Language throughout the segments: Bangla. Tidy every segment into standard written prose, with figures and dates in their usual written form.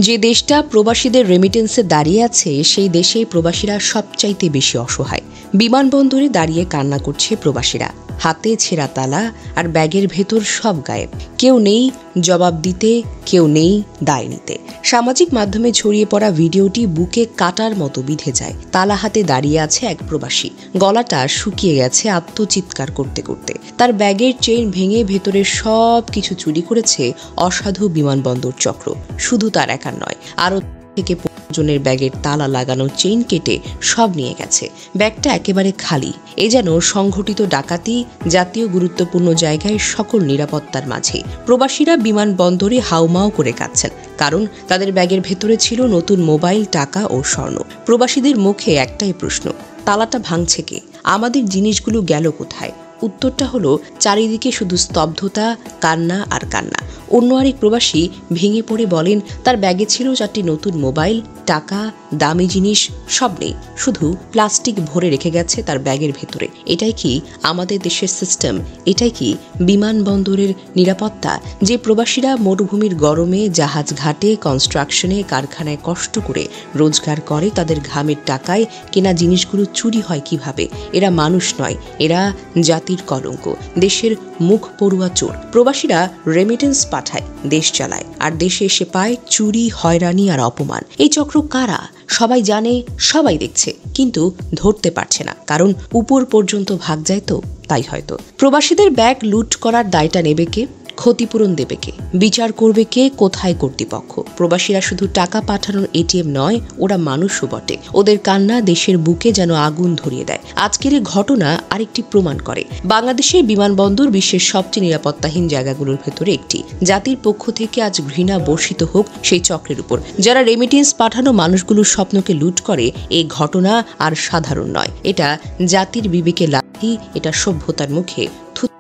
যে দেশটা প্রবাসীদের রেমিটেন্সে দাঁড়িয়ে আছে সেই দেশেই প্রবাসীরা সবচাইতে বেশি অসহায়। বিমানবন্দরে দাঁড়িয়ে কান্না করছে প্রবাসীরা, হাতে ছেঁড়া তালা আর ব্যাগের ভেতর সব গায়েব। কেউ নেই জবাব দিতে, কেউ নেই দায় নিতে। সামাজিক মাধ্যমে ছড়িয়ে পড়া ভিডিওটি বুকে কাটার মতো বিঁধে যায়। তালা হাতে দাঁড়িয়ে আছে এক প্রবাসী, গলাটা শুকিয়ে গেছে আত্মচিৎকার করতে করতে। তার ব্যাগের চেইন ভেঙে ভেতরের সব কিছু চুরি করেছে অসাধু বিমানবন্দর চক্র। শুধু তার একার নয়, আরও থেকে জনের ব্যাগের তালা লাগানো চেইন কেটে সব নিয়ে গেছে। ব্যাগটা একেবারে খালি। এ যেন সংঘটিত ডাকাতি, জাতীয় গুরুত্বপূর্ণ জায়গায় সকল নিরাপত্তার মাঝে। প্রবাসীরা বিমানবন্দরে হাউমাউ করে কাঁদছেন, কারণ তাদের ব্যাগের ভেতরে ছিল নতুন মোবাইল, টাকা ও স্বর্ণ। প্রবাসীদের মুখে একটাই প্রশ্ন, তালাটা ভাঙছে কে? আমাদের জিনিসগুলো গেল কোথায়? উত্তরটা হলো চারিদিকে শুধু স্তব্ধতা, কান্না আর কান্না। অন্য আরেক প্রবাসী ভেঙে পড়ে বলেন, তার ব্যাগে ছিল 4টি নতুন মোবাইল, টাকা, দামি জিনিস সব নেই, শুধু প্লাস্টিক ভরে রেখে গেছে তার ব্যাগের ভেতরে। এটাই কি আমাদের দেশের সিস্টেম? এটাই কি বিমানবন্দরের নিরাপত্তা? যে প্রবাসীরা মরুভূমির গরমে, জাহাজ ঘাটে, কনস্ট্রাকশনে, কারখানায় কষ্ট করে রোজগার করে, তাদের ঘামের টাকায় কেনা জিনিসগুলো চুরি হয় কিভাবে? এরা মানুষ নয়, এরা জাতির কলঙ্ক, দেশের মুখ পড়ুয়া চোর। প্রবাসীরা রেমিটেন্স পাঠায়, দেশ চালায়, আর দেশে এসে পায় চুরি, হয়রানি আর অপমান। এই চক্র কারা? সবাই জানে, সবাই দেখছে, কিন্তু ধরতে পারছে না, কারণ উপর পর্যন্ত ভাগ যায় তো, তাই হয়তো। প্রবাসীদের ব্যাগ লুট করার দায়টা নেবে কে? ক্ষতিপূরণ দেবে কে? বিচার করবে কে? কোথায় কর্তৃপক্ষ? প্রবাসীরা শুধু টাকা পাঠানোর এটিএম নয়, ওরা মানুষও বটে। ওদের কান্না দেশের বুকে যেন আগুন ধরিয়ে দেয়। আজকের এই ঘটনা আরেকটি প্রমাণ করে, বাংলাদেশের বিমানবন্দর বিশ্বের সবচেয়ে নিরাপত্তাহীন জায়গাগুলোর ভেতরে একটি। জাতির পক্ষ থেকে আজ ঘৃণা বর্ষিত হোক সেই চক্রের উপর, যারা রেমিটেন্স পাঠানো মানুষগুলোর স্বপ্নকে লুট করে। এই ঘটনা আর সাধারণ নয়, এটা জাতির বিবেকে লাথি, এটা সভ্যতার মুখে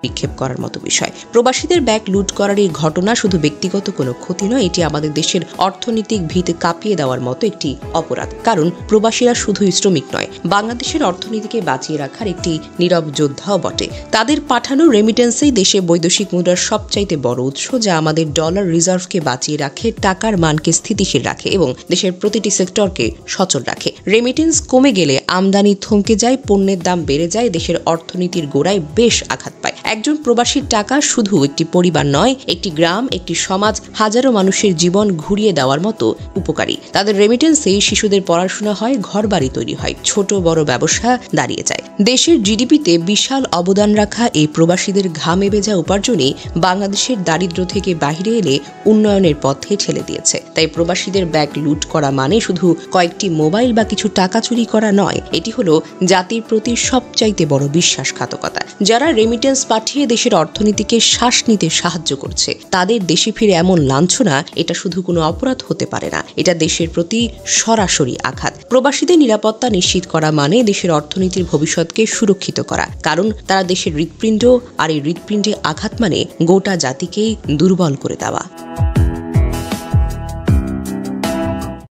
নিক্ষেপ করার মতো বিষয়। প্রবাসীদের ব্যাগ লুট করার এই ঘটনা শুধু ব্যক্তিগত কোনো ক্ষতি নয়, এটি আমাদের দেশের অর্থনৈতিক ভিত কাঁপিয়ে দেওয়ার মতো একটি অপরাধ। কারণ প্রবাসীরা শুধুই শ্রমিক নয়, বাংলাদেশের অর্থনীতিকে বাঁচিয়ে রাখার একটি নীরব যোদ্ধাও বটে। তাদের পাঠানো রেমিটেন্সেই দেশে বৈদেশিক মুদ্রার সবচাইতে বড় উৎস, যা আমাদের ডলার রিজার্ভকে বাঁচিয়ে রাখে, টাকার মানকে স্থিতিশীল রাখে এবং দেশের প্রতিটি সেক্টরকে সচল রাখে। রেমিটেন্স কমে গেলে আমদানি থমকে যায়, পণ্যের দাম বেড়ে যায়, দেশের অর্থনীতির গোড়ায় বেশ আঘাত পায়। একজন প্রবাসীর টাকা শুধু একটি পরিবার নয়, একটি গ্রাম, একটি সমাজ, হাজারো মানুষের জীবন ঘুরিয়ে দেওয়ার মতো উপকারী। তাদের রেমিটেন্সেই শিশুদের পড়াশোনা হয়, ঘরবাড়ি তৈরি হয়, ছোট বড় ব্যবসা দাঁড়িয়ে যায়। দেশের জিডিপিতে বিশাল অবদান রাখা এই প্রবাসীদের ঘামে ভেজা উপার্জনই বাংলাদেশের দারিদ্র্য থেকে বাহিরে এলে উন্নয়নের পথে ঠেলে দিয়েছে। তাই প্রবাসীদের ব্যাগ লুট করা মানে শুধু কয়েকটি মোবাইল বা কিছু টাকা চুরি করা নয়, এটি হলো জাতির প্রতি সবচাইতে বড় বিশ্বাসঘাতকতা। যারা রেমিটেন্স পাঠিয়ে দেশের অর্থনীতিকে শ্বাস নিতে সাহায্য করছে, তাদের দেশে ফিরে এমন লাঞ্ছনা, এটা শুধু কোনো অপরাধ হতে পারে না, এটা দেশের প্রতি সরাসরি আঘাত। প্রবাসীদের নিরাপত্তা নিশ্চিত করা মানে দেশের অর্থনীতির ভবিষ্যৎকে সুরক্ষিত করা, কারণ তারা দেশের হৃৎপিণ্ড, আর এই হৃৎপিণ্ডে আঘাত মানে গোটা জাতিকেই দুর্বল করে দেওয়া।